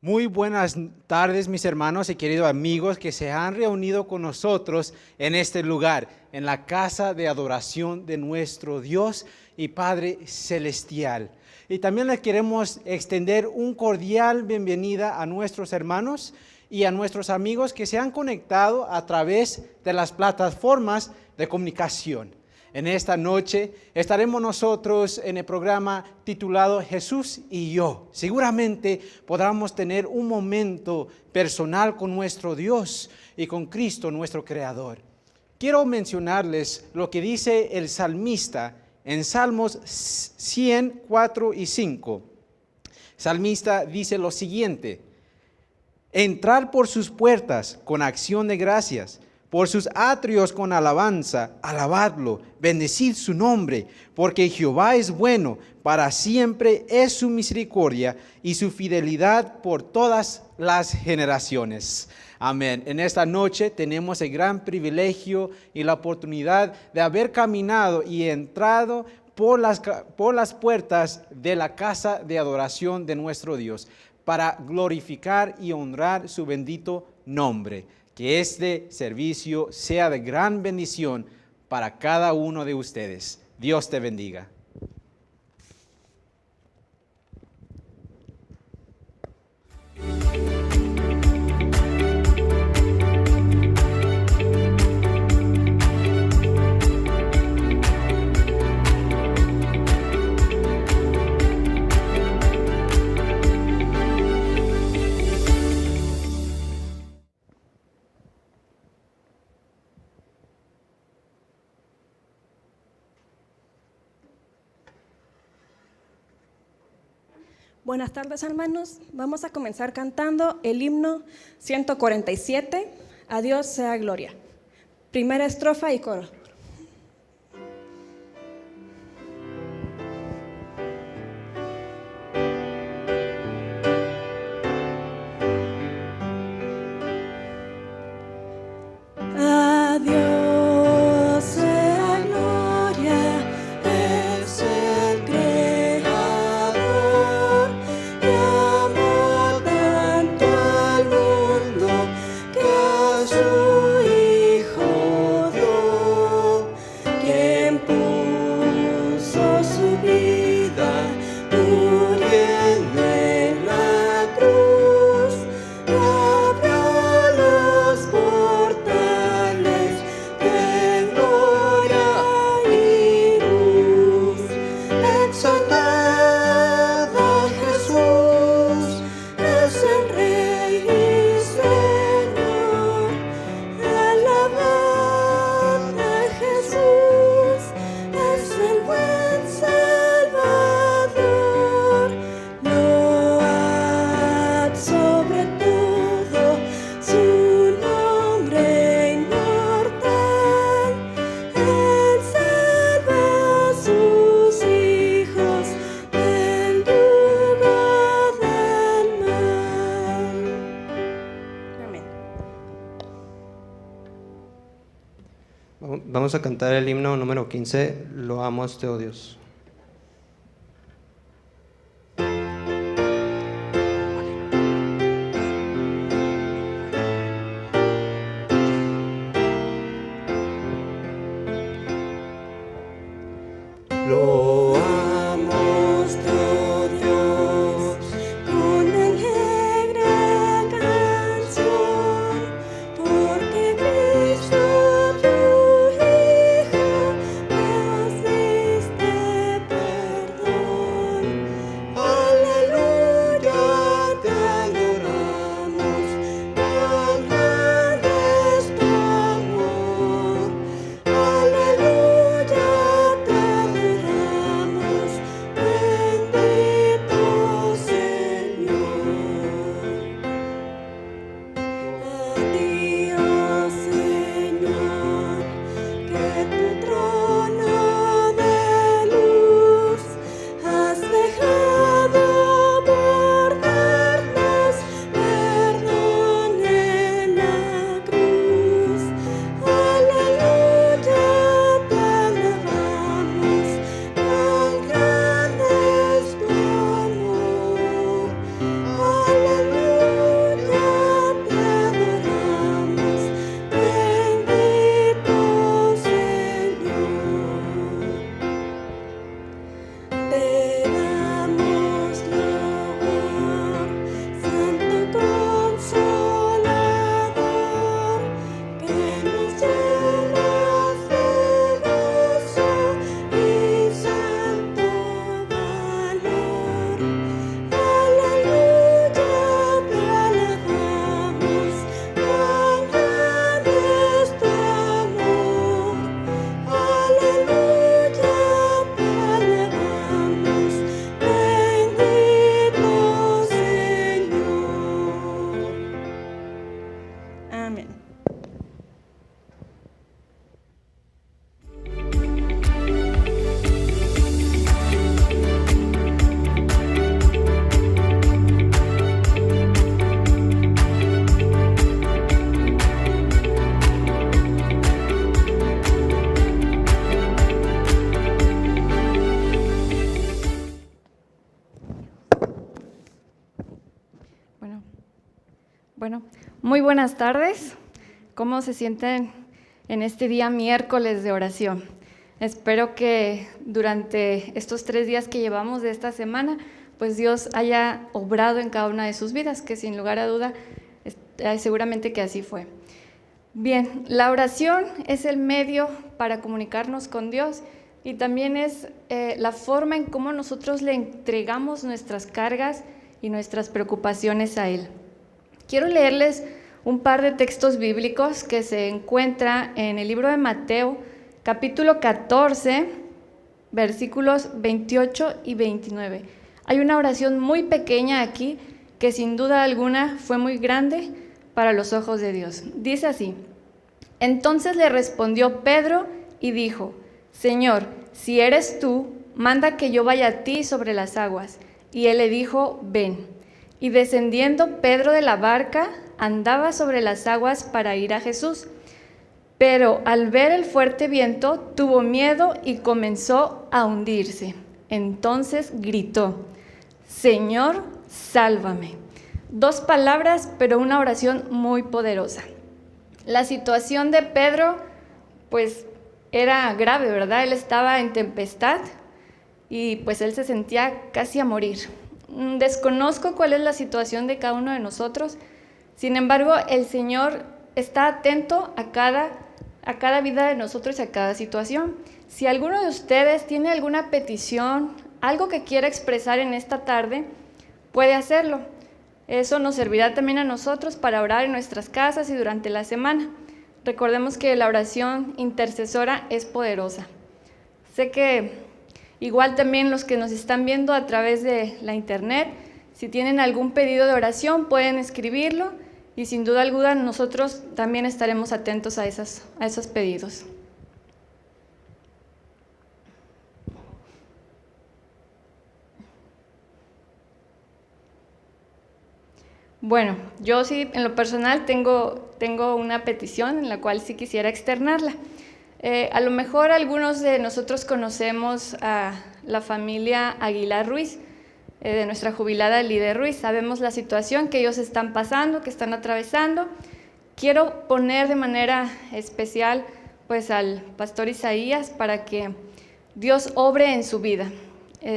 Muy buenas tardes, mis hermanos y queridos amigos que se han reunido con nosotros en este lugar, en la casa de adoración de nuestro Dios y Padre Celestial. Y también les queremos extender un cordial bienvenida a nuestros hermanos y a nuestros amigos que se han conectado a través de las plataformas de comunicación. En esta noche estaremos nosotros en el programa titulado Jesús y yo. Seguramente podamos tener un momento personal con nuestro Dios y con Cristo, nuestro Creador. Quiero mencionarles lo que dice el salmista en Salmos 100, 4 y 5. El salmista dice lo siguiente: entrar por sus puertas con acción de gracias, por sus atrios con alabanza, alabadlo, bendecid su nombre, porque Jehová es bueno, para siempre es su misericordia y su fidelidad por todas las generaciones. Amén. En esta noche tenemos el gran privilegio y la oportunidad de haber caminado y entrado por las puertas de la casa de adoración de nuestro Dios para glorificar y honrar su bendito nombre. Que este servicio sea de gran bendición para cada uno de ustedes. Dios te bendiga. Buenas tardes, hermanos. Vamos a comenzar cantando el himno 147, A Dios sea gloria. Primera estrofa y coro. A Dios sea gloria, es el Creador, y amó tanto al mundo que a su Hijo dio, quien puso su vida muriendo en la cruz, y abrió los portales de gloria y luz. Exaltad a Jesús, es el Rey y Señor. Alabad a Jesús, es el buen Salvador. Load sobre todo su nombre inmortal. Él salva a sus hijos del yugo del mal. Amén. Vamos a cantar el himno número 15, Loamos Te, oh Dios. Loamos Te, oh Dios, Con alegre canción, porque Cristo tu Hijo nos diste perdón. aleluya, te adoramos, cuán grande es tu amor. Aleluya, te adoramos. Muy buenas tardes. ¿Cómo se sienten en este día miércoles de oración? Espero que durante estos 3 días que llevamos de esta semana, pues Dios haya obrado en cada una de sus vidas, que sin lugar a duda, seguramente que así fue. Bien, la oración es el medio para comunicarnos con Dios y también es la forma en cómo nosotros le entregamos nuestras cargas y nuestras preocupaciones a Él. Quiero leerles un par de textos bíblicos que se encuentran en el libro de Mateo, capítulo 14, versículos 28 y 29. Hay una oración muy pequeña aquí que sin duda alguna fue muy grande para los ojos de Dios. Dice así: entonces le respondió Pedro y dijo: Señor, si eres tú, manda que yo vaya a ti sobre las aguas. Y él le dijo: ven. Y descendiendo Pedro de la barca, andaba sobre las aguas para ir a Jesús. Pero al ver el fuerte viento, tuvo miedo y comenzó a hundirse. Entonces gritó: Señor, sálvame. 2 palabras, pero una oración muy poderosa. La situación de Pedro, pues, era grave, ¿verdad? Él estaba en tempestad y pues él se sentía casi a morir. Desconozco cuál es la situación de cada uno de nosotros. Sin embargo, el Señor está atento a cada vida de nosotros y a cada situación. Si alguno de ustedes tiene alguna petición, algo que quiera expresar en esta tarde, puede hacerlo. Eso nos servirá también a nosotros para orar en nuestras casas y durante la semana. Recordemos que la oración intercesora es poderosa. Sé que igual también los que nos están viendo a través de la internet, si tienen algún pedido de oración, pueden escribirlo y sin duda alguna nosotros también estaremos atentos a esos pedidos. Bueno, yo sí, en lo personal, tengo una petición en la cual sí quisiera externarla. A lo mejor algunos de nosotros conocemos a la familia Aguilar Ruiz, de nuestra jubilada líder Ruiz. Sabemos la situación que ellos están pasando, que están atravesando. Quiero poner de manera especial pues al pastor Isaías para que Dios obre en su vida.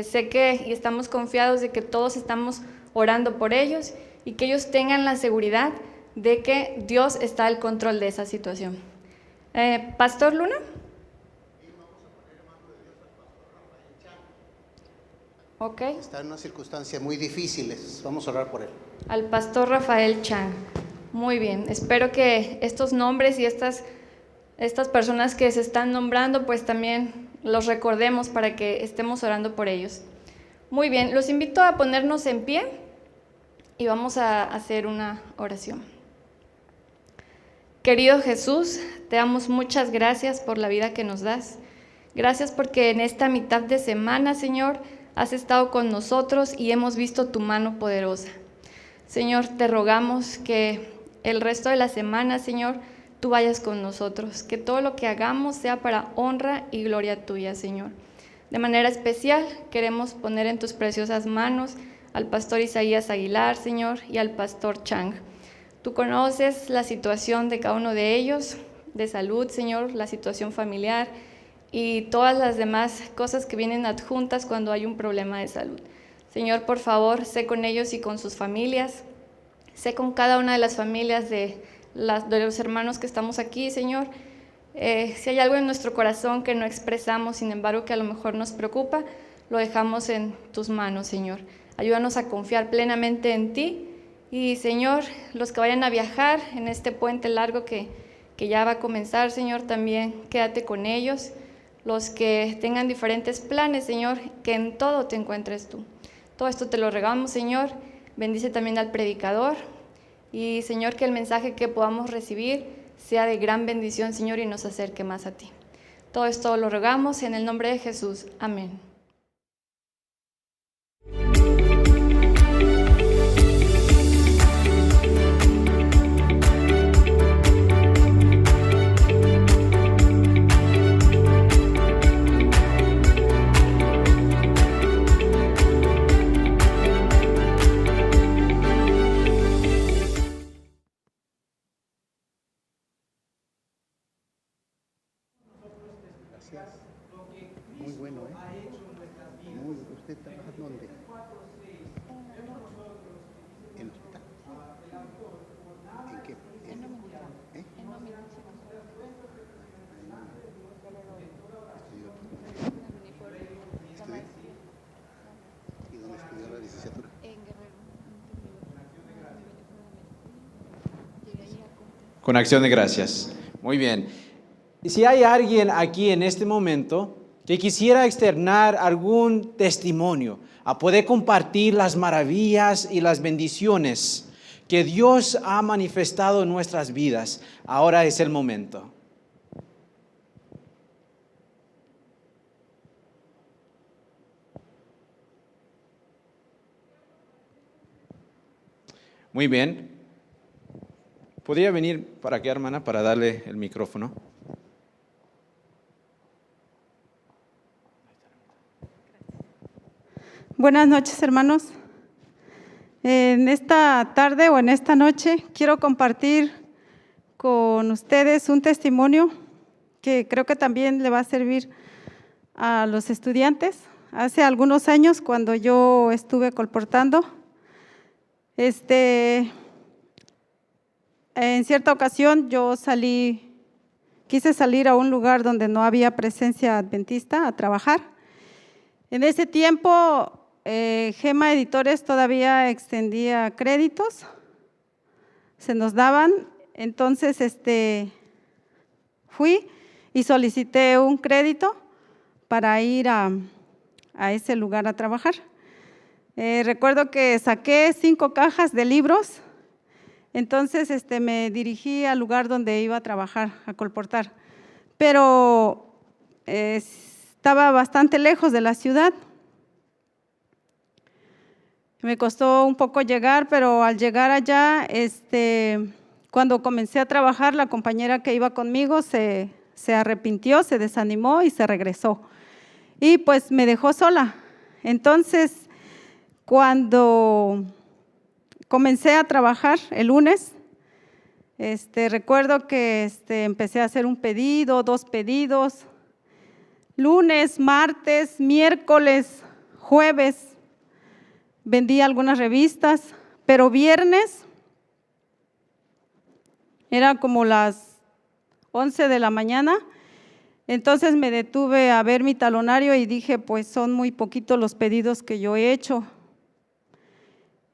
Sé que y estamos confiados de que todos estamos orando por ellos y que ellos tengan la seguridad de que Dios está al control de esa situación. Pastor Luna. Ok. Está en una circunstancia muy difícil, vamos a orar por él. Al pastor Rafael Chang. Muy bien, espero que estos nombres y estas personas que se están nombrando, pues también los recordemos para que estemos orando por ellos. Muy bien, los invito a ponernos en pie y vamos a hacer una oración. Querido Jesús, te damos muchas gracias por la vida que nos das. Gracias porque en esta mitad de semana, Señor, has estado con nosotros y hemos visto tu mano poderosa. Señor, te rogamos que el resto de la semana, Señor, tú vayas con nosotros, que todo lo que hagamos sea para honra y gloria tuya, Señor. De manera especial, queremos poner en tus preciosas manos al pastor Isaías Aguilar, Señor, y al pastor Chang. Tú conoces la situación de cada uno de ellos, de salud, Señor, la situación familiar y todas las demás cosas que vienen adjuntas cuando hay un problema de salud. Señor, por favor, sé con ellos y con sus familias, sé con cada una de las familias de los hermanos que estamos aquí, Señor. Si hay algo en nuestro corazón que no expresamos, sin embargo, que a lo mejor nos preocupa, lo dejamos en tus manos, Señor. Ayúdanos a confiar plenamente en ti. Y, Señor, los que vayan a viajar en este puente largo que ya va a comenzar, Señor, también quédate con ellos. Los que tengan diferentes planes, Señor, que en todo te encuentres tú. Todo esto te lo rogamos, Señor. Bendice también al predicador. Y, Señor, que el mensaje que podamos recibir sea de gran bendición, Señor, y nos acerque más a ti. Todo esto lo rogamos en el nombre de Jesús. Amén. Gracias. Muy bueno, ¿eh? ¿Usted trabaja dónde? ¿En el hospital? ¿En qué? ¿Eh? ¿Estudió? ¿Y dónde estudió la licenciatura? En Guerrero. Con acción de gracias. Muy bien. Y si hay alguien aquí en este momento que quisiera externar algún testimonio, a poder compartir las maravillas y las bendiciones que Dios ha manifestado en nuestras vidas, ahora es el momento. Muy bien. ¿Podría venir para acá, hermana, para darle el micrófono? Buenas noches, hermanos. En esta tarde o en esta noche quiero compartir con ustedes un testimonio que creo que también le va a servir a los estudiantes. Hace algunos años, cuando yo estuve colportando, en cierta ocasión yo quise salir a un lugar donde no había presencia adventista a trabajar. En ese tiempo, Gema Editores todavía extendía créditos, se nos daban, entonces fui y solicité un crédito para ir a ese lugar a trabajar. Recuerdo que saqué 5 cajas de libros, entonces me dirigí al lugar donde iba a trabajar, a colportar, pero estaba bastante lejos de la ciudad. Me costó un poco llegar, pero al llegar allá, cuando comencé a trabajar, la compañera que iba conmigo se arrepintió, se desanimó y se regresó. Y pues me dejó sola. Entonces, cuando comencé a trabajar el lunes, recuerdo que empecé a hacer un pedido, 2 pedidos, lunes, martes, miércoles, jueves, vendí algunas revistas, pero viernes era como las 11 de la mañana, entonces me detuve a ver mi talonario y dije, pues son muy poquitos los pedidos que yo he hecho.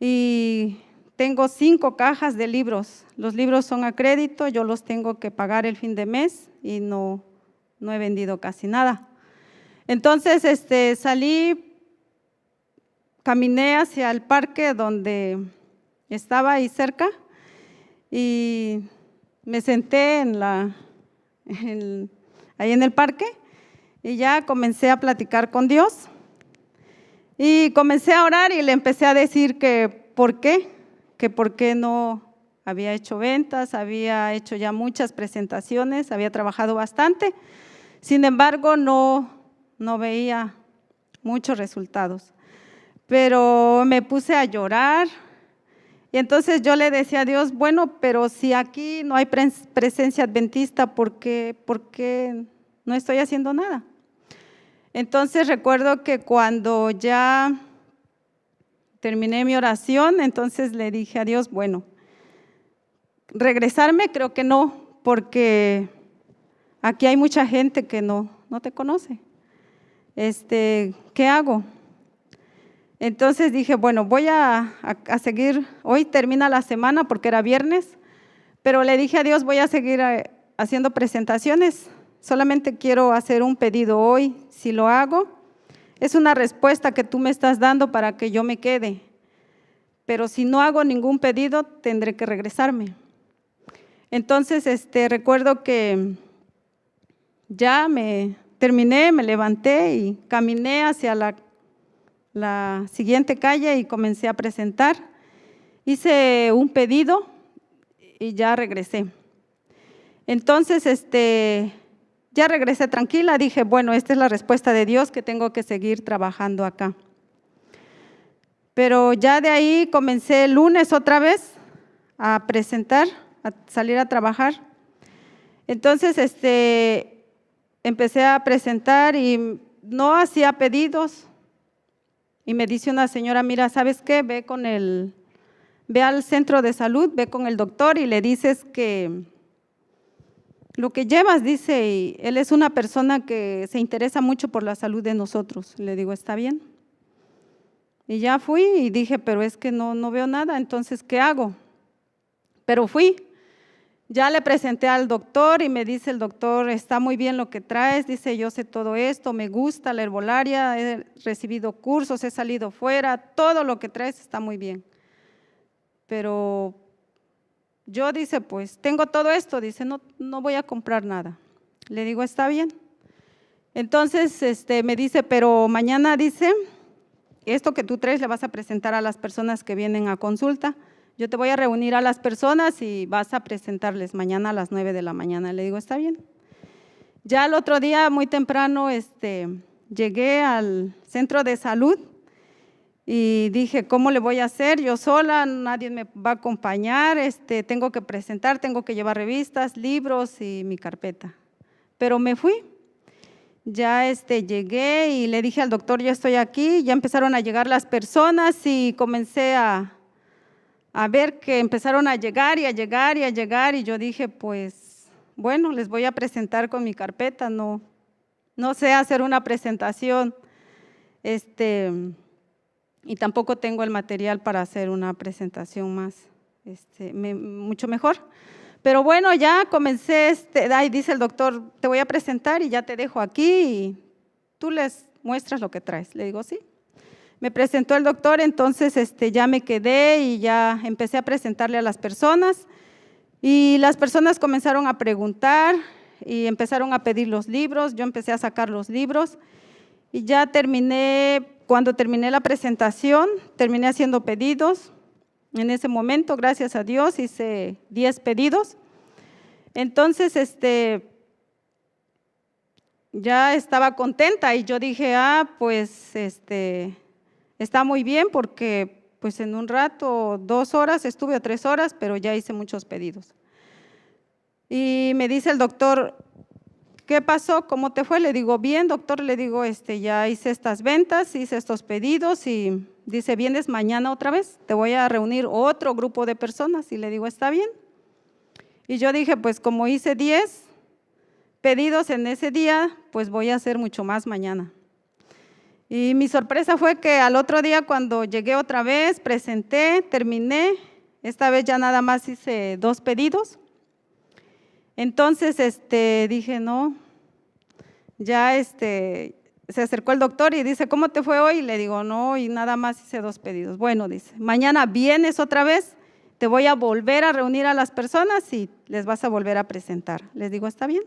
Y tengo 5 cajas de libros, los libros son a crédito, yo los tengo que pagar el fin de mes y no he vendido casi nada. Entonces salí, caminé hacia el parque donde estaba ahí cerca y me senté ahí en el parque y ya comencé a platicar con Dios y comencé a orar y le empecé a decir que por qué no había hecho ventas, había hecho ya muchas presentaciones, había trabajado bastante, sin embargo no veía muchos resultados. Pero me puse a llorar y entonces yo le decía a Dios, bueno, pero si aquí no hay presencia adventista, ¿por qué no estoy haciendo nada? Entonces recuerdo que cuando ya terminé mi oración, entonces le dije a Dios, bueno, regresarme creo que no, porque aquí hay mucha gente que no te conoce. ¿Qué hago? Entonces dije, bueno, voy a seguir, hoy termina la semana porque era viernes, pero le dije a Dios, voy a seguir haciendo presentaciones, solamente quiero hacer un pedido hoy, si lo hago, es una respuesta que tú me estás dando para que yo me quede, pero si no hago ningún pedido, tendré que regresarme. Entonces, recuerdo que ya me terminé, me levanté y caminé hacia la siguiente calle y comencé a presentar. Hice un pedido y ya regresé. Entonces, ya regresé tranquila, dije, bueno, esta es la respuesta de Dios, que tengo que seguir trabajando acá. Pero ya de ahí comencé el lunes otra vez a presentar, a salir a trabajar. Entonces, empecé a presentar y no hacía pedidos. Y me dice una señora, mira, ¿sabes qué? Ve al centro de salud, ve con el doctor y le dices que lo que llevas, dice, y él es una persona que se interesa mucho por la salud de nosotros. Le digo, está bien. Y ya fui y dije, pero es que no veo nada, entonces, ¿qué hago? Pero fui. Ya le presenté al doctor y me dice el doctor, está muy bien lo que traes, dice, yo sé todo esto, me gusta la herbolaria, he recibido cursos, he salido fuera, todo lo que traes está muy bien. Pero yo, dice, pues tengo todo esto, dice, no voy a comprar nada. Le digo, está bien. Entonces me dice, pero mañana, dice, esto que tú traes le vas a presentar a las personas que vienen a consulta. Yo te voy a reunir a las personas y vas a presentarles mañana a las 9 de la mañana. Le digo, está bien. Ya el otro día, muy temprano, llegué al centro de salud y dije, ¿cómo le voy a hacer? Yo sola, nadie me va a acompañar, tengo que presentar, tengo que llevar revistas, libros y mi carpeta. Pero me fui. Ya llegué y le dije al doctor, ya estoy aquí, ya empezaron a llegar las personas y comencé a ver que empezaron a llegar y a llegar y a llegar y yo dije, pues, bueno, les voy a presentar con mi carpeta, no sé hacer una presentación, y tampoco tengo el material para hacer una presentación más, mucho mejor. Pero bueno, ya comencé, ahí dice el doctor, te voy a presentar y ya te dejo aquí y tú les muestras lo que traes. Le digo, sí. Me presentó el doctor, entonces ya me quedé y ya empecé a presentarle a las personas y las personas comenzaron a preguntar y empezaron a pedir los libros, yo empecé a sacar los libros y ya cuando terminé la presentación, terminé haciendo pedidos. En ese momento, gracias a Dios, hice 10 pedidos. Entonces, ya estaba contenta y yo dije, pues, está muy bien porque pues en un rato, 2 horas, estuve o 3 horas, pero ya hice muchos pedidos. Y me dice el doctor, ¿qué pasó? ¿Cómo te fue? Le digo, bien, doctor, le digo, ya hice estas ventas, hice estos pedidos y dice, ¿vienes mañana otra vez? Te voy a reunir otro grupo de personas y le digo, está bien. Y yo dije, pues como hice 10 pedidos en ese día, pues voy a hacer mucho más mañana. Y mi sorpresa fue que al otro día cuando llegué otra vez, presenté, terminé, esta vez ya nada más hice 2 pedidos. Entonces dije, no, ya se acercó el doctor y dice, ¿cómo te fue hoy? Y le digo, no, y nada más hice 2 pedidos. Bueno, dice, mañana vienes otra vez, te voy a volver a reunir a las personas y les vas a volver a presentar. Les digo, está bien.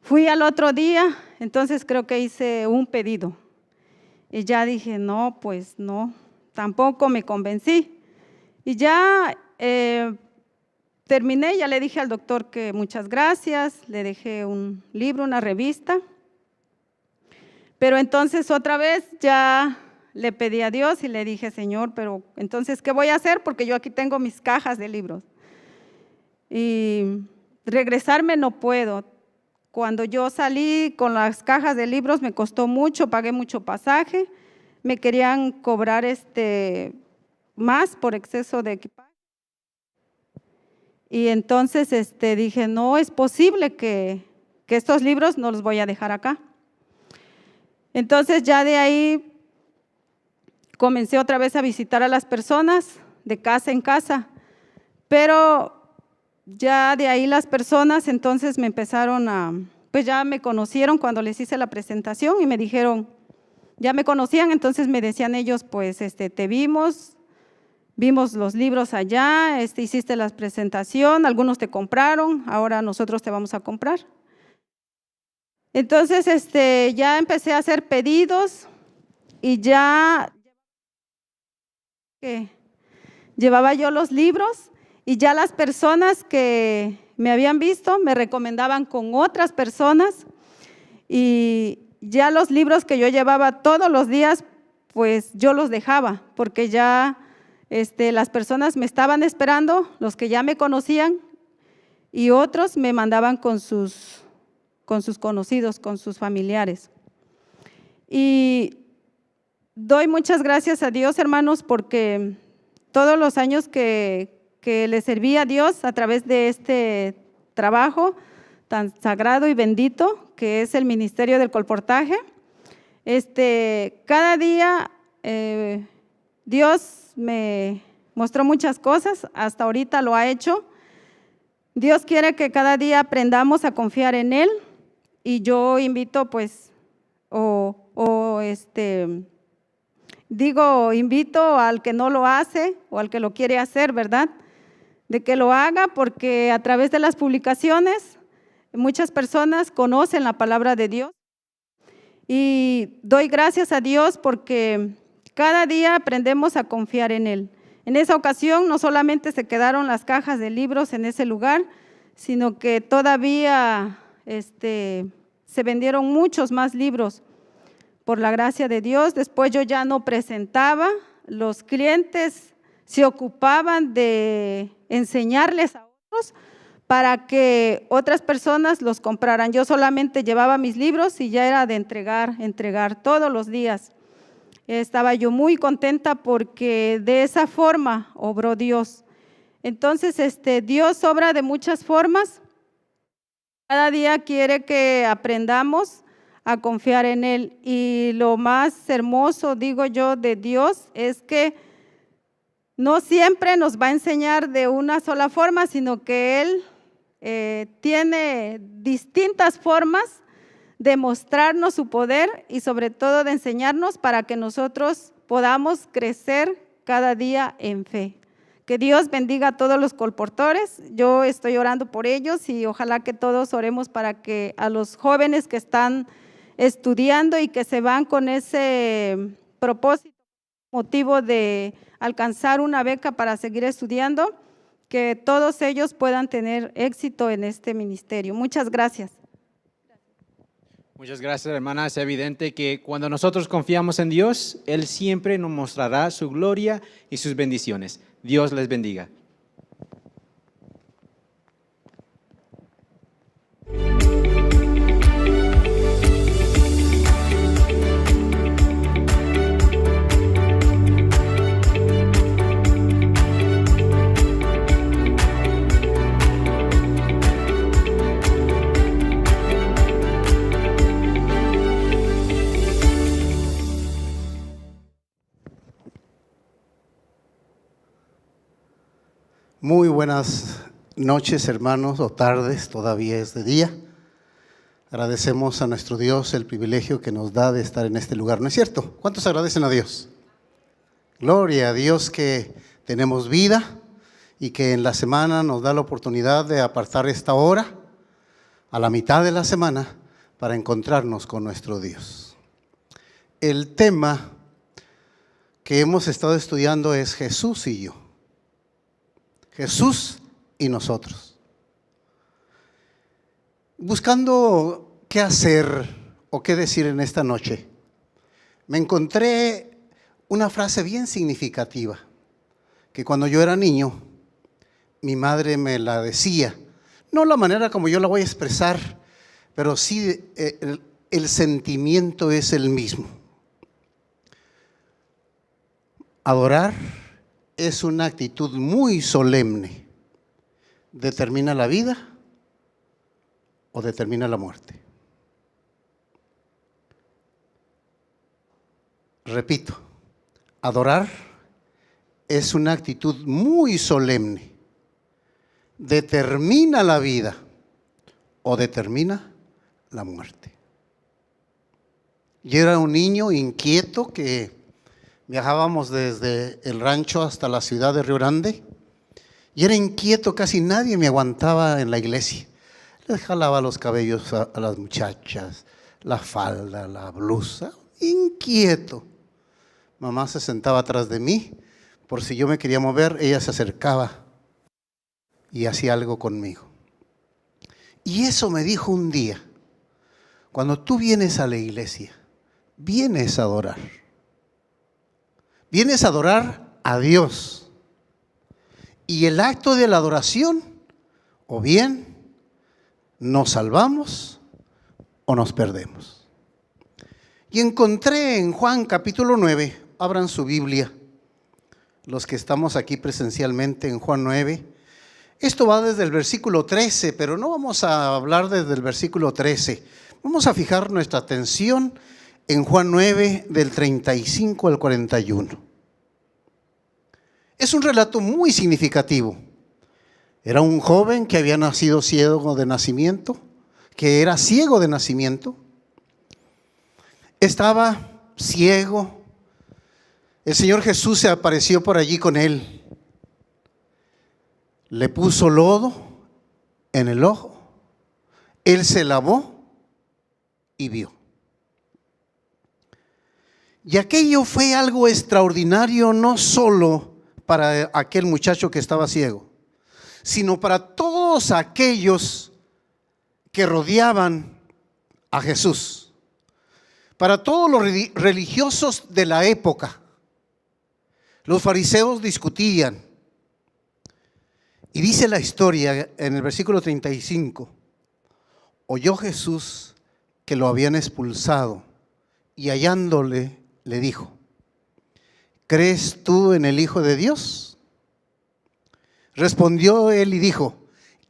Fui al otro día, entonces creo que hice un pedido. Y ya dije, no, pues no, tampoco me convencí. Y ya terminé, ya le dije al doctor que muchas gracias, le dejé un libro, una revista. Pero entonces otra vez ya le pedí a Dios y le dije, Señor, pero entonces, ¿qué voy a hacer? Porque yo aquí tengo mis cajas de libros. Y regresarme no puedo. Cuando yo salí con las cajas de libros me costó mucho, pagué mucho pasaje, me querían cobrar más por exceso de equipaje. Y entonces dije, no es posible que estos libros no los voy a dejar acá. Entonces ya de ahí comencé otra vez a visitar a las personas de casa en casa, pero ya de ahí las personas entonces me empezaron pues ya me conocieron cuando les hice la presentación y me dijeron, ya me conocían, entonces me decían ellos, pues te vimos los libros allá, hiciste la presentación, algunos te compraron, ahora nosotros te vamos a comprar. Entonces ya empecé a hacer pedidos y ya llevaba yo los libros y ya las personas que me habían visto me recomendaban con otras personas y ya los libros que yo llevaba todos los días, pues yo los dejaba porque ya las personas me estaban esperando, los que ya me conocían y otros me mandaban con sus sus conocidos, con sus familiares. Y doy muchas gracias a Dios, hermanos, porque todos los años que le serví a Dios a través de este trabajo tan sagrado y bendito que es el ministerio del colportaje, cada día Dios me mostró muchas cosas, hasta ahorita lo ha hecho. Dios quiere que cada día aprendamos a confiar en Él, y yo invito invito al que no lo hace o al que lo quiere hacer, ¿verdad?, de que lo haga, porque a través de las publicaciones muchas personas conocen la palabra de Dios. Y doy gracias a Dios porque cada día aprendemos a confiar en Él. En esa ocasión no solamente se quedaron las cajas de libros en ese lugar, sino que todavía se vendieron muchos más libros por la gracia de Dios. Después yo ya no presentaba, los clientes se ocupaban de enseñarles a otros para que otras personas los compraran. Yo solamente llevaba mis libros y ya era de entregar todos los días. Estaba yo muy contenta porque de esa forma obró Dios. Entonces, Dios obra de muchas formas. Cada día quiere que aprendamos a confiar en Él. Y lo más hermoso, digo yo, de Dios es que no siempre nos va a enseñar de una sola forma, sino que Él tiene distintas formas de mostrarnos su poder y sobre todo de enseñarnos para que nosotros podamos crecer cada día en fe. Que Dios bendiga a todos los colportores. Yo estoy orando por ellos y ojalá que todos oremos para que a los jóvenes que están estudiando y que se van con ese propósito, motivo de alcanzar una beca para seguir estudiando, que todos ellos puedan tener éxito en este ministerio. Muchas gracias. Muchas gracias, hermana. Es evidente que cuando nosotros confiamos en Dios, Él siempre nos mostrará su gloria y sus bendiciones. Dios les bendiga. Muy buenas noches, hermanos, o tardes, todavía es de día. Agradecemos a nuestro Dios el privilegio que nos da de estar en este lugar, ¿no es cierto? ¿Cuántos agradecen a Dios? Gloria a Dios que tenemos vida y que en la semana nos da la oportunidad de apartar esta hora a la mitad de la semana para encontrarnos con nuestro Dios. El tema que hemos estado estudiando es Jesús y yo. Jesús y nosotros. Buscando qué hacer o qué decir en esta noche, me encontré una frase bien significativa, que cuando yo era niño, mi madre me la decía, no la manera como yo la voy a expresar, pero sí el sentimiento es el mismo. Adorar es una actitud muy solemne. ¿Determina la vida o determina la muerte? Repito, adorar es una actitud muy solemne. ¿Determina la vida o determina la muerte? Yo era un niño inquieto que viajábamos desde el rancho hasta la ciudad de Río Grande y era inquieto, casi nadie me aguantaba en la iglesia. Les jalaba los cabellos a las muchachas, la falda, la blusa, inquieto. Mamá se sentaba atrás de mí, por si yo me quería mover, ella se acercaba y hacía algo conmigo. Y eso me dijo un día, cuando tú vienes a la iglesia, vienes a adorar. Vienes a adorar a Dios. Y el acto de la adoración, o bien nos salvamos, o nos perdemos. Y encontré en Juan capítulo 9, abran su Biblia, los que estamos aquí presencialmente en Juan 9. Esto va desde el versículo 13, pero no vamos a hablar desde el versículo 13. Vamos a fijar nuestra atención en Juan 9, del 35 al 41. Es un relato muy significativo. Era un joven que había nacido ciego de nacimiento, que era ciego de nacimiento. Estaba ciego. El Señor Jesús se apareció por allí con él. Le puso lodo en el ojo. Él se lavó y vio. Y aquello fue algo extraordinario, no solo para aquel muchacho que estaba ciego, sino para todos aquellos que rodeaban a Jesús, para todos los religiosos de la época. Los fariseos discutían, y dice la historia en el versículo 35, oyó Jesús que lo habían expulsado, y hallándole le dijo, ¿crees tú en el Hijo de Dios? Respondió él y dijo,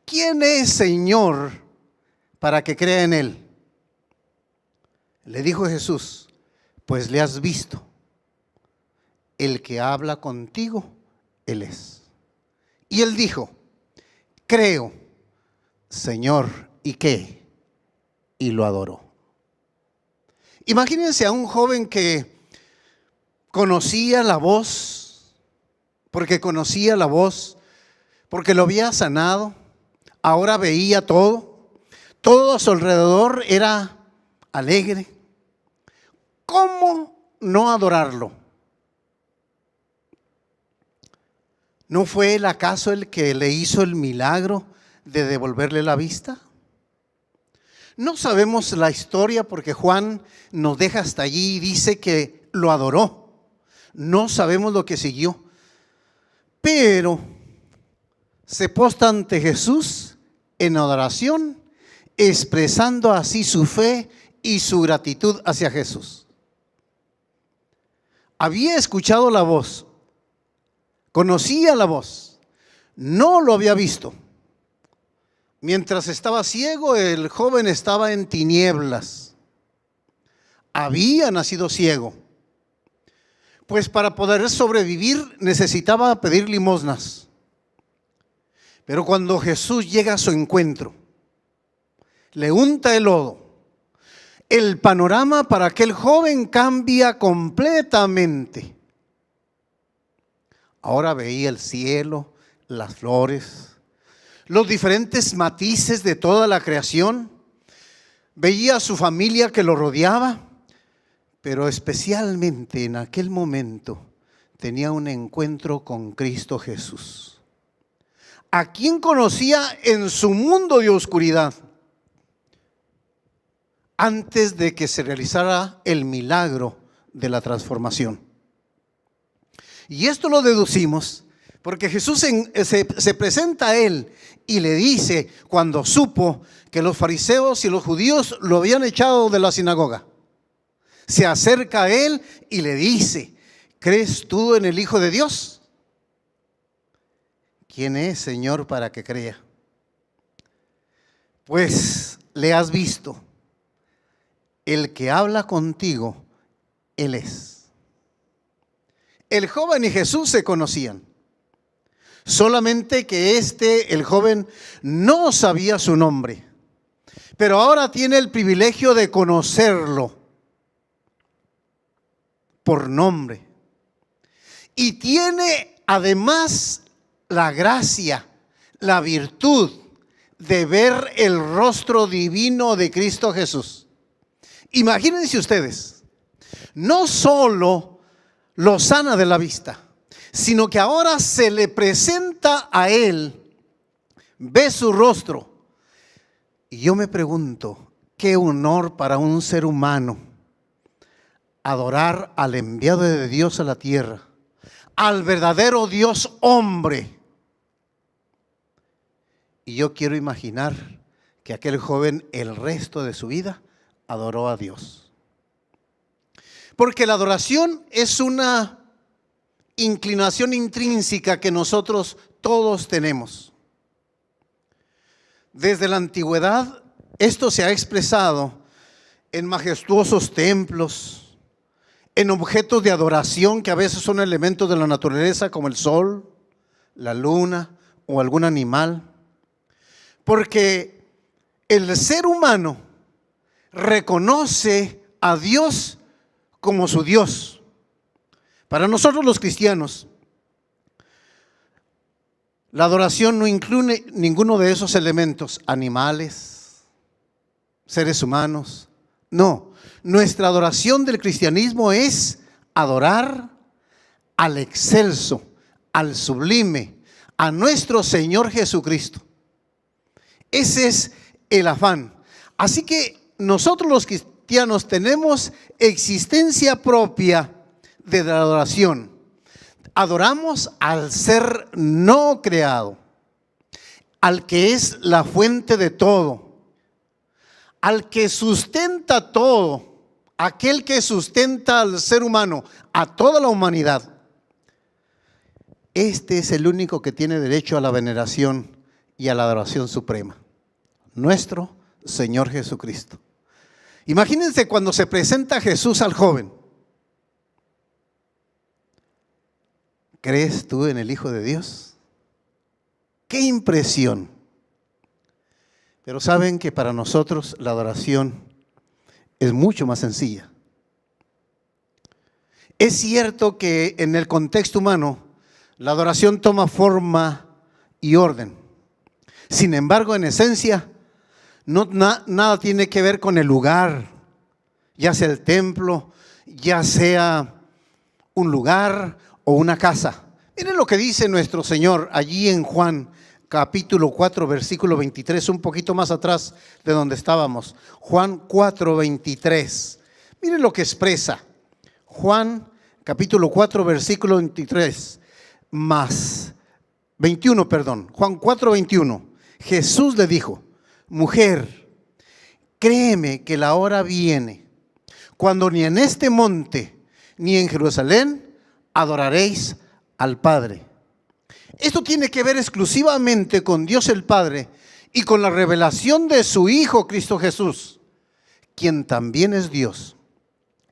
¿quién es, Señor, para que crea en él? Le dijo Jesús, pues le has visto. El que habla contigo, él es. Y él dijo, creo, Señor, ¿y qué? Y lo adoró. Imagínense a un joven que conocía la voz, porque lo había sanado, ahora veía todo a su alrededor era alegre. ¿Cómo no adorarlo? ¿No fue él acaso el que le hizo el milagro de devolverle la vista? No sabemos la historia porque Juan nos deja hasta allí y dice que lo adoró. No sabemos lo que siguió, pero se posta ante Jesús en adoración, expresando así su fe y su gratitud hacia Jesús. Había escuchado la voz, conocía la voz, no lo había visto. Mientras estaba ciego, el joven estaba en tinieblas. Había nacido ciego. Pues para poder sobrevivir necesitaba pedir limosnas. Pero cuando Jesús llega a su encuentro, le unta el lodo, el panorama para aquel joven cambia completamente. Ahora veía el cielo, las flores, los diferentes matices de toda la creación. Veía a su familia que lo rodeaba. Pero especialmente en aquel momento tenía un encuentro con Cristo Jesús, a quien conocía en su mundo de oscuridad, antes de que se realizara el milagro de la transformación. Y esto lo deducimos porque Jesús se presenta a él y le dice, cuando supo que los fariseos y los judíos lo habían echado de la sinagoga, se acerca a él y le dice, ¿crees tú en el Hijo de Dios? ¿Quién es, Señor, para que crea? Pues le has visto. El que habla contigo, él es. El joven y Jesús se conocían. Solamente que el joven, no sabía su nombre. Pero ahora tiene el privilegio de conocerlo por nombre. Y tiene además la gracia, la virtud de ver el rostro divino de Cristo Jesús. Imagínense ustedes, no solo lo sana de la vista, sino que ahora se le presenta a él, ve su rostro. Y yo me pregunto, qué honor para un ser humano adorar al enviado de Dios a la tierra, al verdadero Dios hombre. Y yo quiero imaginar que aquel joven el resto de su vida adoró a Dios. Porque la adoración es una inclinación intrínseca que nosotros todos tenemos. Desde la antigüedad, esto se ha expresado en majestuosos templos, en objetos de adoración que a veces son elementos de la naturaleza como el sol, la luna o algún animal. Porque el ser humano reconoce a Dios como su Dios. Para nosotros los cristianos, la adoración no incluye ninguno de esos elementos, animales, seres humanos. No, nuestra adoración del cristianismo es adorar al excelso, al sublime, a nuestro Señor Jesucristo. Ese es el afán. Así que nosotros los cristianos tenemos existencia propia de la adoración. Adoramos al ser no creado, al que es la fuente de todo, al que sustenta todo, aquel que sustenta al ser humano, a toda la humanidad. Este es el único que tiene derecho a la veneración y a la adoración suprema, nuestro Señor Jesucristo. Imagínense cuando se presenta Jesús al joven. ¿Crees tú en el Hijo de Dios? ¡Qué impresión! Pero saben que para nosotros la adoración es mucho más sencilla. Es cierto que en el contexto humano la adoración toma forma y orden. Sin embargo, en esencia, nada tiene que ver con el lugar, ya sea el templo, ya sea un lugar o una casa. Miren lo que dice nuestro Señor allí en Juan capítulo 4, versículo 23, un poquito más atrás de donde estábamos. Juan 4, 23. Miren lo que expresa. Juan capítulo 4, versículo 23. Juan 4, 21. Jesús le dijo: mujer, créeme que la hora viene cuando ni en este monte ni en Jerusalén adoraréis al Padre. Esto tiene que ver exclusivamente con Dios el Padre y con la revelación de su Hijo Cristo Jesús, quien también es Dios.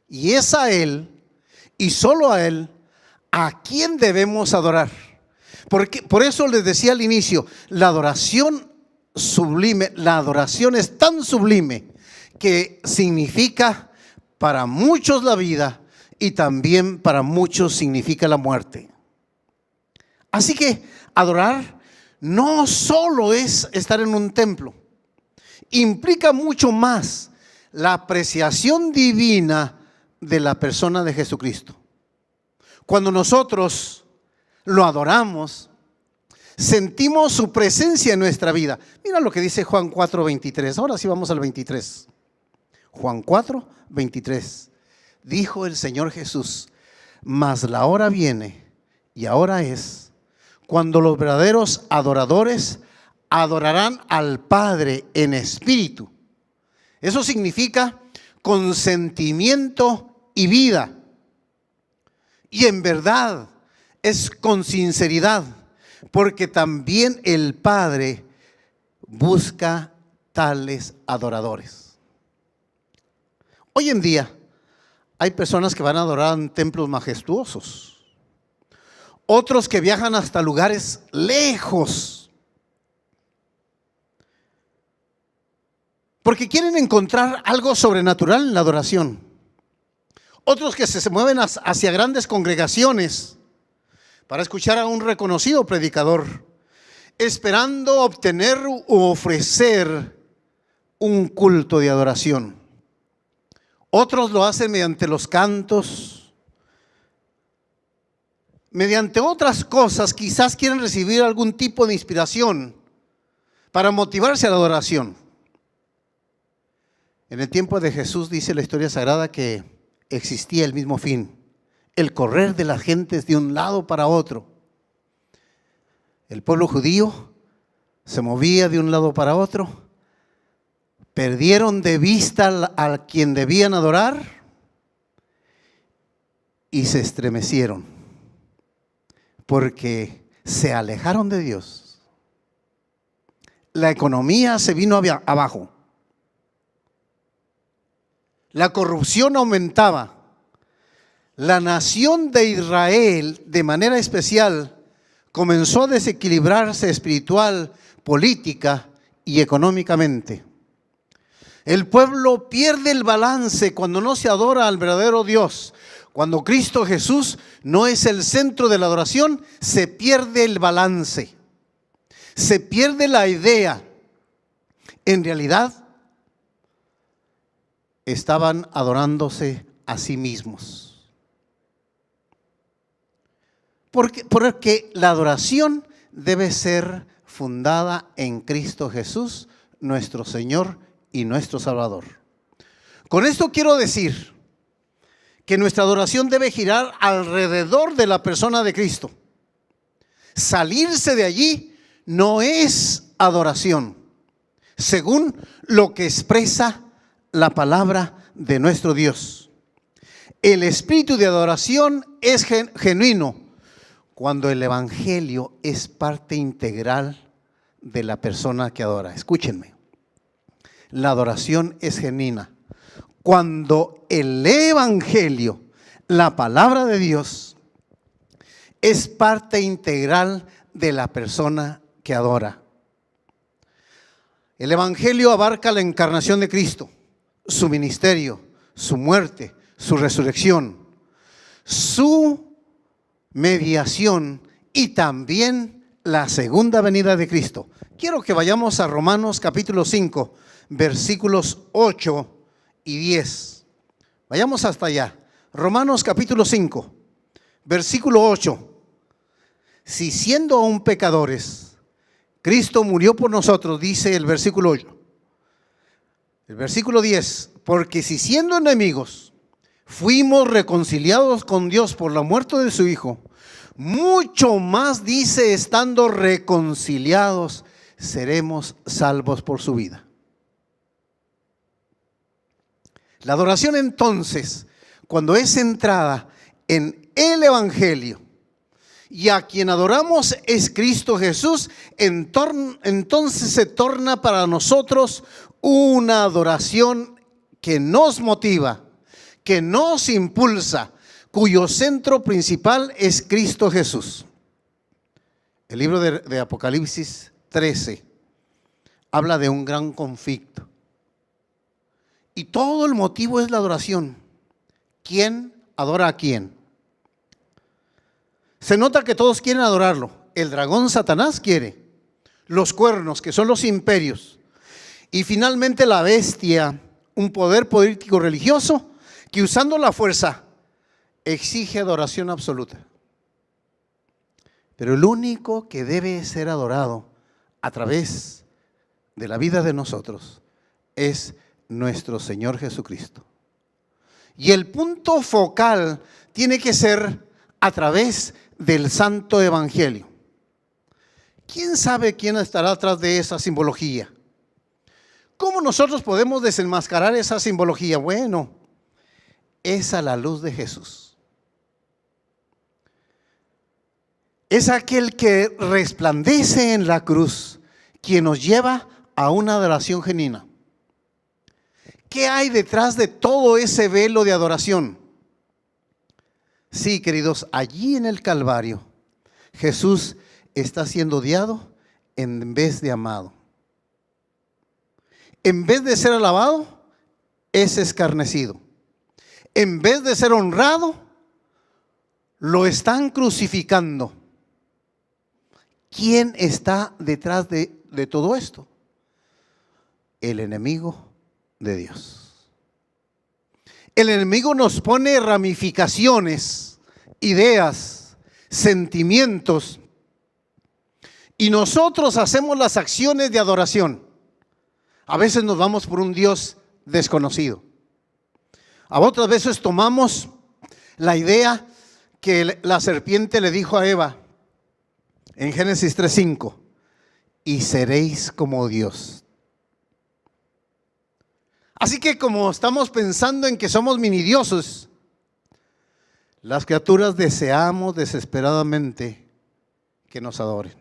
Y es a Él y solo a Él a quien debemos adorar. Por eso les decía al inicio, la adoración sublime, la adoración es tan sublime que significa para muchos la vida y también para muchos significa la muerte. Así que adorar no solo es estar en un templo, implica mucho más la apreciación divina de la persona de Jesucristo. Cuando nosotros lo adoramos, sentimos su presencia en nuestra vida. Mira lo que dice Juan 4, 23. Ahora sí vamos al 23. Juan 4, 23. Dijo el Señor Jesús: mas la hora viene y ahora es cuando los verdaderos adoradores adorarán al Padre en espíritu. Eso significa con sentimiento y vida. Y en verdad es con sinceridad, porque también el Padre busca tales adoradores. Hoy en día hay personas que van a adorar en templos majestuosos, otros que viajan hasta lugares lejos, porque quieren encontrar algo sobrenatural en la adoración. Otros que se mueven hacia grandes congregaciones para escuchar a un reconocido predicador, esperando obtener o ofrecer un culto de adoración. Otros lo hacen mediante los cantos, mediante otras cosas. Quizás quieren recibir algún tipo de inspiración para motivarse a la adoración. En el tiempo de Jesús dice la historia sagrada que existía el mismo fin: el correr de las gentes de un lado para otro. El pueblo judío se movía de un lado para otro perdieron de vista a quien debían adorar y se estremecieron porque se alejaron de Dios. La economía se vino abajo. La corrupción aumentaba. La nación de Israel, de manera especial, comenzó a desequilibrarse espiritual, política y económicamente. El pueblo pierde el balance cuando no se adora al verdadero Dios. Cuando Cristo Jesús no es el centro de la adoración, se pierde el balance. Se pierde la idea. En realidad, estaban adorándose a sí mismos. Porque la adoración debe ser fundada en Cristo Jesús, nuestro Señor y nuestro Salvador. Con esto quiero decir que nuestra adoración debe girar alrededor de la persona de Cristo. Salirse de allí no es adoración, según lo que expresa la palabra de nuestro Dios. El espíritu de adoración es genuino cuando el evangelio es parte integral de la persona que adora. Escúchenme, la adoración es genuina cuando el evangelio, la palabra de Dios, es parte integral de la persona que adora. El evangelio abarca la encarnación de Cristo, su ministerio, su muerte, su resurrección, su mediación y también la segunda venida de Cristo. Quiero que vayamos a Romanos capítulo 5, versículos 8 y 10. Vayamos hasta allá. Romanos capítulo 5, versículo 8. Si siendo aún pecadores, Cristo murió por nosotros, dice el versículo 8. El versículo 10, porque si siendo enemigos fuimos reconciliados con Dios por la muerte de su Hijo, mucho más dice, estando reconciliados, seremos salvos por su vida. La adoración entonces, cuando es centrada en el evangelio y a quien adoramos es Cristo Jesús, entonces se torna para nosotros una adoración que nos motiva, que nos impulsa, cuyo centro principal es Cristo Jesús. El libro de Apocalipsis 13 habla de un gran conflicto. Y todo el motivo es la adoración. ¿Quién adora a quién? Se nota que todos quieren adorarlo. El dragón Satanás quiere. Los cuernos, que son los imperios. Y finalmente la bestia, un poder político religioso que usando la fuerza exige adoración absoluta. Pero el único que debe ser adorado a través de la vida de nosotros es nuestro Señor Jesucristo. Y el punto focal tiene que ser a través del Santo Evangelio. ¿Quién sabe quién estará atrás de esa simbología? ¿Cómo nosotros podemos desenmascarar esa simbología? Bueno, es a la luz de Jesús. Es aquel que resplandece en la cruz, quien nos lleva a una adoración genuina. ¿Qué hay detrás de todo ese velo de adoración? Sí, queridos, allí en el Calvario, Jesús está siendo odiado en vez de amado. En vez de ser alabado, es escarnecido. En vez de ser honrado, lo están crucificando. ¿Quién está detrás de todo esto? El enemigo de Dios. El enemigo nos pone ramificaciones, ideas, sentimientos, y nosotros hacemos las acciones de adoración. A veces nos vamos por un Dios desconocido. A otras veces tomamos la idea que la serpiente le dijo a Eva en Génesis 3:5, y seréis como Dios. Así que como estamos pensando en que somos mini dioses, las criaturas deseamos desesperadamente que nos adoren.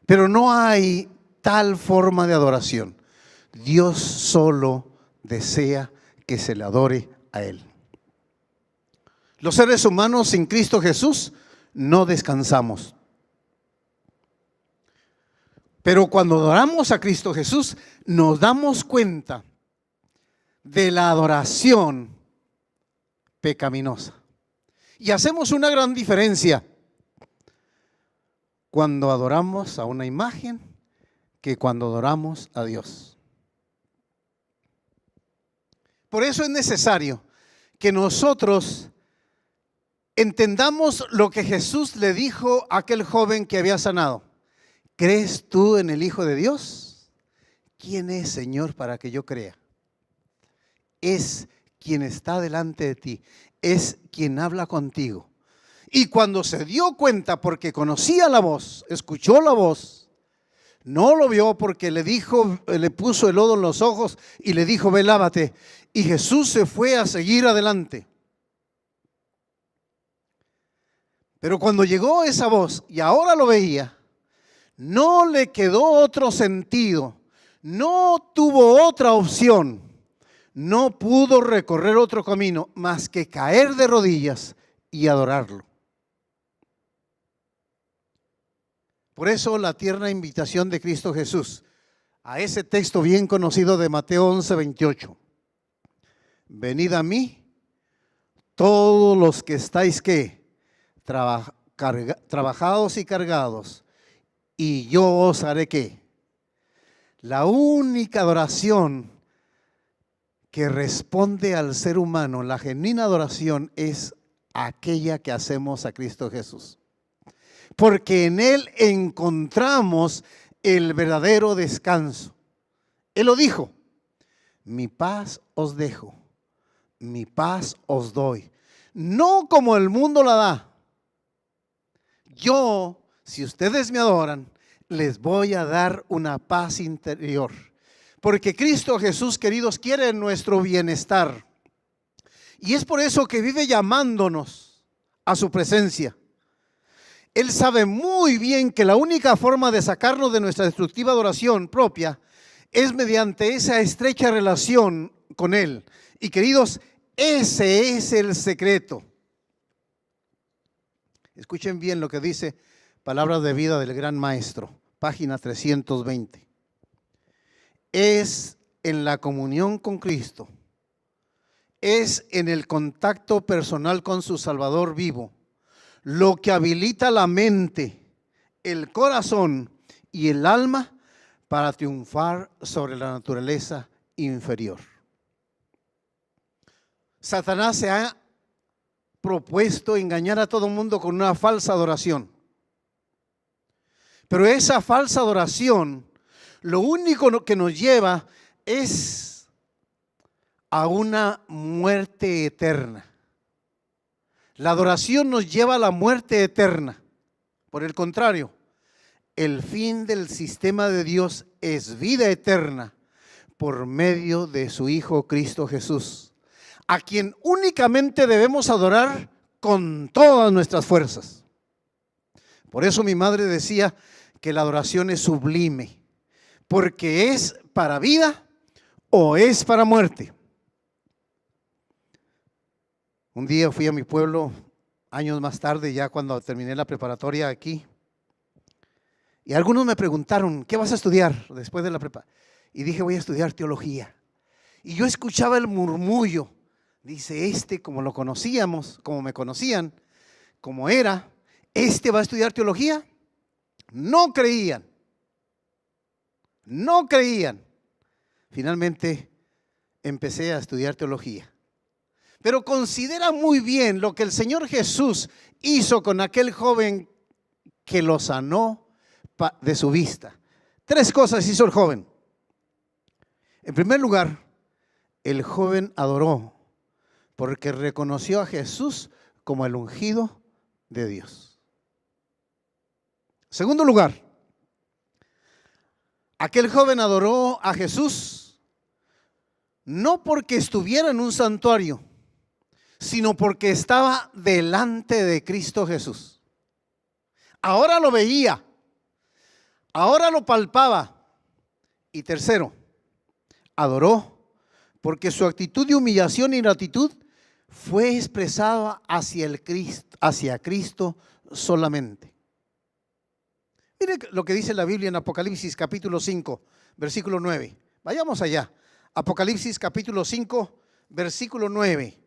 Pero no hay tal forma de adoración. Dios solo desea que se le adore a Él. Los seres humanos sin Cristo Jesús no descansamos. Pero cuando adoramos a Cristo Jesús, nos damos cuenta de la adoración pecaminosa. Y hacemos una gran diferencia cuando adoramos a una imagen que cuando adoramos a Dios. Por eso es necesario que nosotros entendamos lo que Jesús le dijo a aquel joven que había sanado. ¿Crees tú en el Hijo de Dios? ¿Quién es, Señor, para que yo crea? Es quien está delante de ti, es quien habla contigo. Y cuando se dio cuenta, porque conocía la voz, escuchó la voz, no lo vio porque le dijo, le puso el lodo en los ojos y le dijo, ve, lávate. Y Jesús se fue a seguir adelante. Pero cuando llegó esa voz y ahora lo veía, no le quedó otro sentido, no tuvo otra opción, no pudo recorrer otro camino más que caer de rodillas y adorarlo. Por eso la tierna invitación de Cristo Jesús a ese texto bien conocido de Mateo 11:28. Venid a mí, todos los que estáis trabajados y cargados, y yo os haré ¿qué? La única adoración que responde al ser humano, la genuina adoración, es aquella que hacemos a Cristo Jesús. Porque en Él encontramos el verdadero descanso. Él lo dijo, mi paz os dejo, mi paz os doy. No como el mundo la da. Yo, si ustedes me adoran, les voy a dar una paz interior. Porque Cristo Jesús, queridos, quiere nuestro bienestar. Y es por eso que vive llamándonos a su presencia. Él sabe muy bien que la única forma de sacarnos de nuestra destructiva adoración propia es mediante esa estrecha relación con Él. Y queridos, ese es el secreto. Escuchen bien lo que dice Palabras de Vida del Gran Maestro, página 320. Es en la comunión con Cristo, es en el contacto personal con su Salvador vivo, lo que habilita la mente, el corazón y el alma para triunfar sobre la naturaleza inferior. Satanás se ha propuesto engañar a todo el mundo con una falsa adoración. Pero esa falsa adoración, lo único que nos lleva es a una muerte eterna. La adoración nos lleva a la muerte eterna. Por el contrario, el fin del sistema de Dios es vida eterna por medio de su Hijo Cristo Jesús, a quien únicamente debemos adorar con todas nuestras fuerzas. Por eso mi madre decía que la adoración es sublime, porque es para vida o es para muerte. Un día fui a mi pueblo, años más tarde, ya cuando terminé la preparatoria aquí, y algunos me preguntaron, ¿qué vas a estudiar después de la prepa? Y dije, voy a estudiar teología. Y yo escuchaba el murmullo, dice, como lo conocíamos, como me conocían, como era, ¿va a estudiar teología? No creían, no creían. Finalmente empecé a estudiar teología. Pero considera muy bien lo que el Señor Jesús hizo con aquel joven que lo sanó de su vista. 3 cosas hizo el joven. En primer lugar, el joven adoró porque reconoció a Jesús como el ungido de Dios. Segundo lugar, aquel joven adoró a Jesús no porque estuviera en un santuario, sino porque estaba delante de Cristo Jesús. Ahora lo veía, ahora lo palpaba. Y tercero, adoró, porque su actitud de humillación y gratitud fue expresada hacia Cristo solamente. Mire lo que dice la Biblia en Apocalipsis capítulo 5, versículo 9. Vayamos allá. Apocalipsis capítulo 5, versículo 9.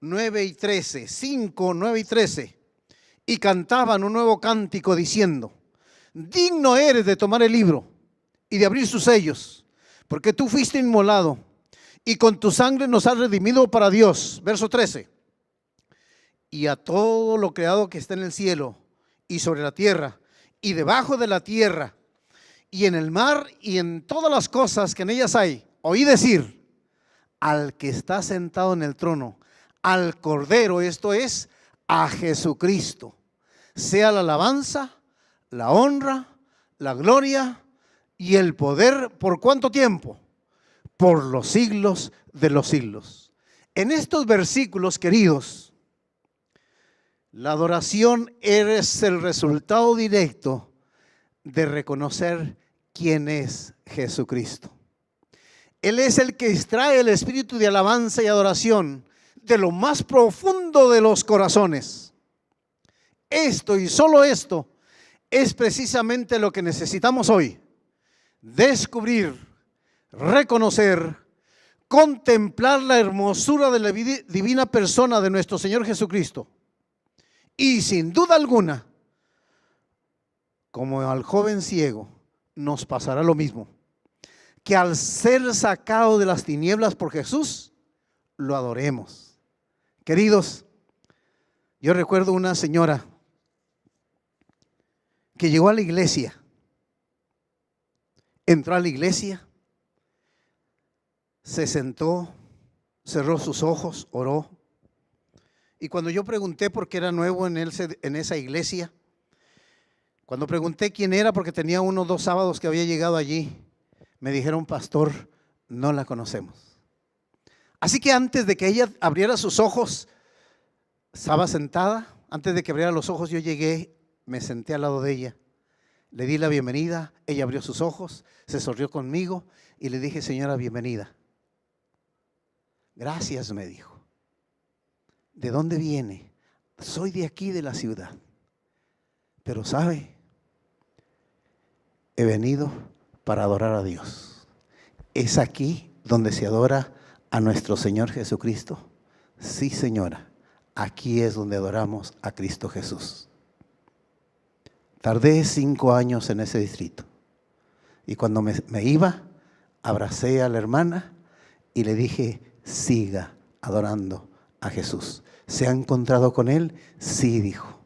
9 y 13. 5, 9 y 13. Y cantaban un nuevo cántico diciendo: digno eres de tomar el libro y de abrir sus sellos, porque tú fuiste inmolado y con tu sangre nos has redimido para Dios. Verso 13. Y a todo lo creado que está en el cielo y sobre la tierra y debajo de la tierra y en el mar y en todas las cosas que en ellas hay, oí decir: al que está sentado en el trono, al Cordero, esto es, a Jesucristo, sea la alabanza, la honra, la gloria y el poder, ¿por cuánto tiempo? Por los siglos de los siglos. En estos versículos, queridos, la adoración es el resultado directo de reconocer quién es Jesucristo. Él es el que extrae el espíritu de alabanza y adoración de lo más profundo de los corazones. Esto y solo esto es precisamente lo que necesitamos hoy: descubrir, reconocer, contemplar la hermosura de la divina persona de nuestro Señor Jesucristo. Y sin duda alguna, como al joven ciego, nos pasará lo mismo, que al ser sacado de las tinieblas por Jesús, lo adoremos. Queridos, yo recuerdo una señora que llegó a la iglesia, entró a la iglesia, se sentó, cerró sus ojos, oró. Y cuando yo pregunté por qué era nuevo en esa iglesia, cuando pregunté quién era, porque tenía 1 o 2 sábados que había llegado allí, me dijeron: pastor, no la conocemos. Así que antes de que ella abriera sus ojos, estaba sentada. Antes de que abriera los ojos, yo llegué, me senté al lado de ella, le di la bienvenida. Ella abrió sus ojos, se sonrió conmigo y le dije: señora, bienvenida. Gracias, me dijo. ¿De dónde viene? Soy de aquí, de la ciudad. Pero sabe, he venido para adorar a Dios. ¿Es aquí donde se adora a nuestro Señor Jesucristo? Sí, señora, aquí es donde adoramos a Cristo Jesús. Tardé 5 años en ese distrito. Y cuando me iba, abracé a la hermana y le dije: siga adorando a Jesús. ¿Se ha encontrado con Él? Sí, dijo.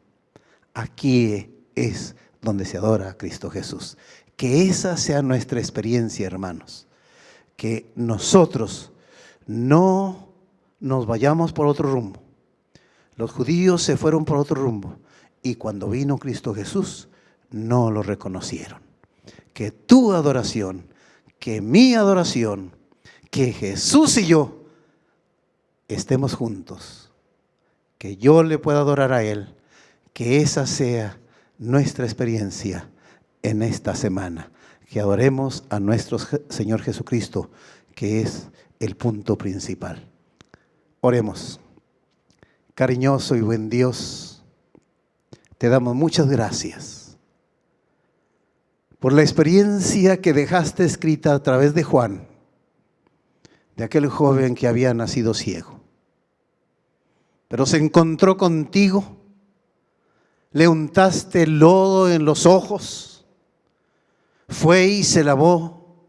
Aquí es donde se adora a Cristo Jesús. Que esa sea nuestra experiencia, hermanos. Que nosotros no nos vayamos por otro rumbo. Los judíos se fueron por otro rumbo y cuando vino Cristo Jesús no lo reconocieron. Que tu adoración, que mi adoración, que Jesús y yo estemos juntos. Que yo le pueda adorar a Él. Que esa sea nuestra experiencia en esta semana. Que adoremos a nuestro Señor Jesucristo, que es el punto principal. Oremos. Cariñoso y buen Dios, te damos muchas gracias por la experiencia que dejaste escrita a través de Juan, de aquel joven que había nacido ciego, pero se encontró contigo, le untaste lodo en los ojos, fue y se lavó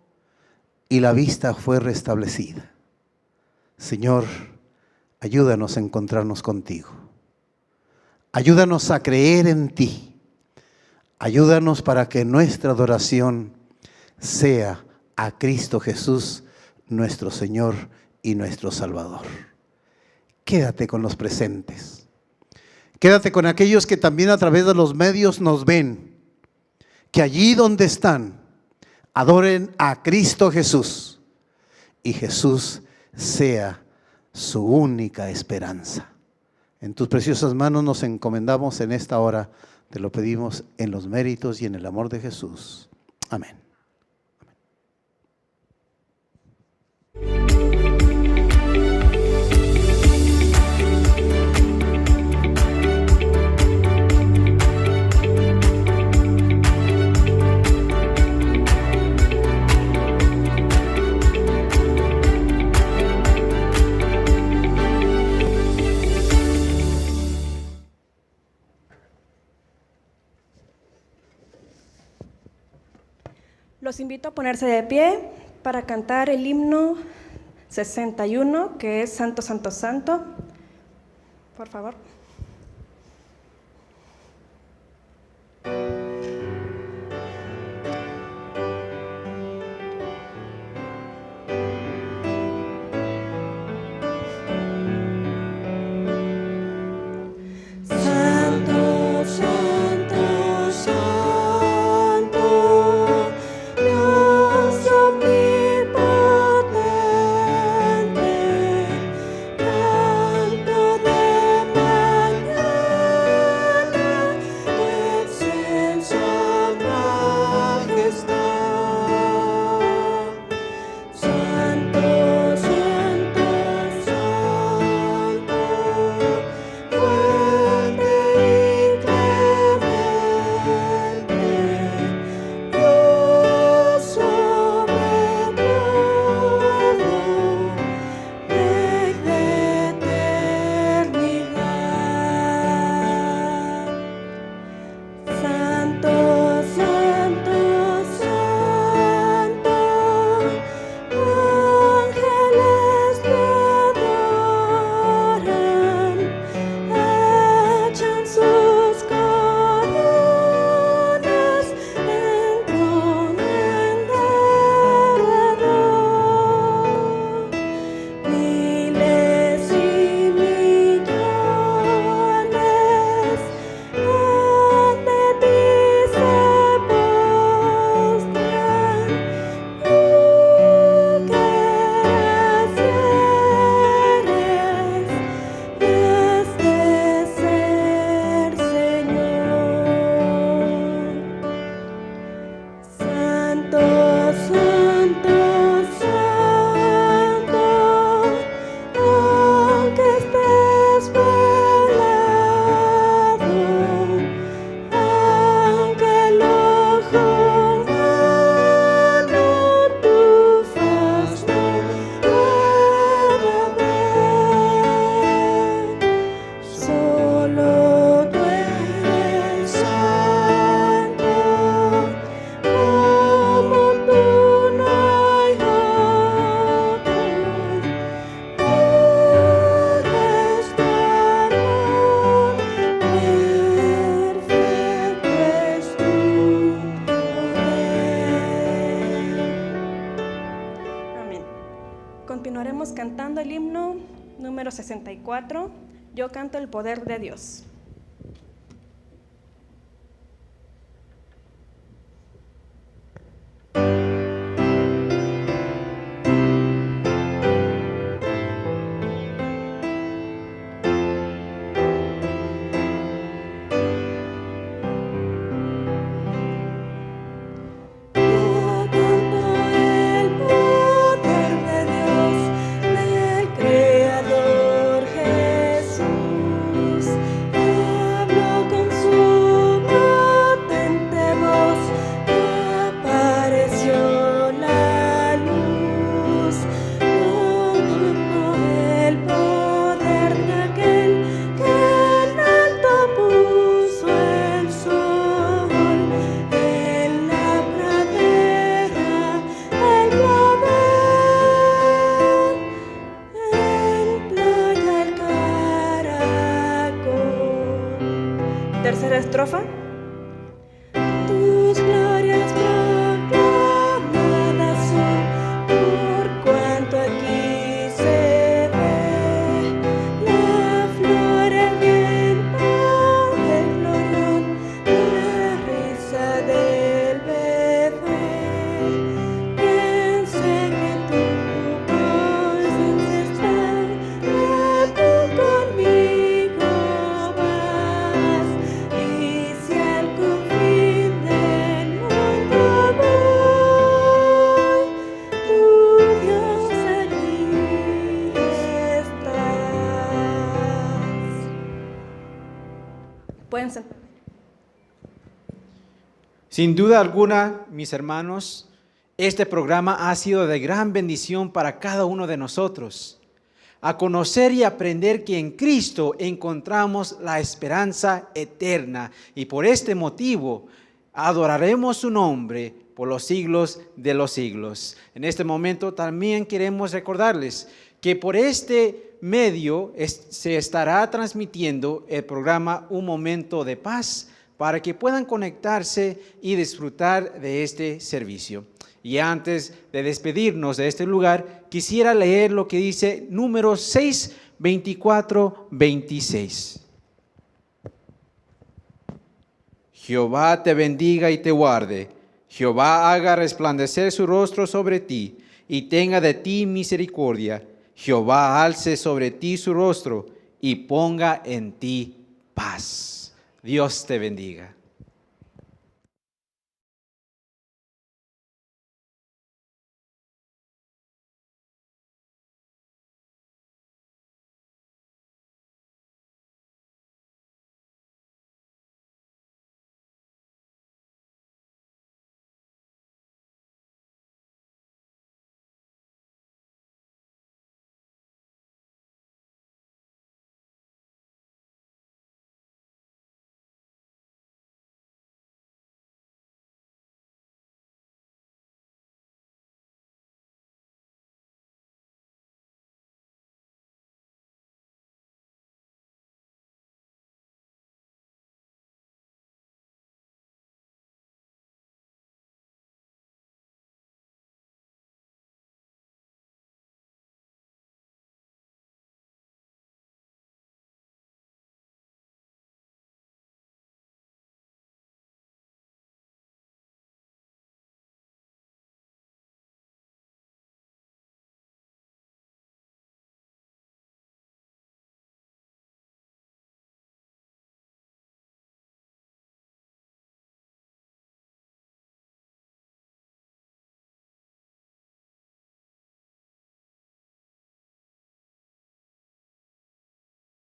y la vista fue restablecida. Señor, ayúdanos a encontrarnos contigo. Ayúdanos a creer en ti. Ayúdanos para que nuestra adoración sea a Cristo Jesús, nuestro Señor y nuestro Salvador. Quédate con los presentes. Quédate con aquellos que también a través de los medios nos ven. Que allí donde están, adoren a Cristo Jesús. y Jesús sea su única esperanza. En tus preciosas manos nos encomendamos en esta hora. Te lo pedimos en los méritos y en el amor de Jesús. Amén. Los invito a ponerse de pie para cantar el himno 61, que es Santo, Santo, Santo. Por favor. Continuaremos cantando el himno número 64, Yo canto el poder de Dios. Jesús. Pueden sentar. Sin duda alguna, mis hermanos, este programa ha sido de gran bendición para cada uno de nosotros. A conocer y aprender que en Cristo encontramos la esperanza eterna y por este motivo adoraremos su nombre por los siglos de los siglos. En este momento también queremos recordarles que por este medio se estará transmitiendo el programa Un Momento de Paz para que puedan conectarse y disfrutar de este servicio. Y antes de despedirnos de este lugar, quisiera leer lo que dice Números 6, 24, 26. Jehová te bendiga y te guarde. Jehová haga resplandecer su rostro sobre ti y tenga de ti misericordia. Jehová alce sobre ti su rostro y ponga en ti paz. Dios te bendiga.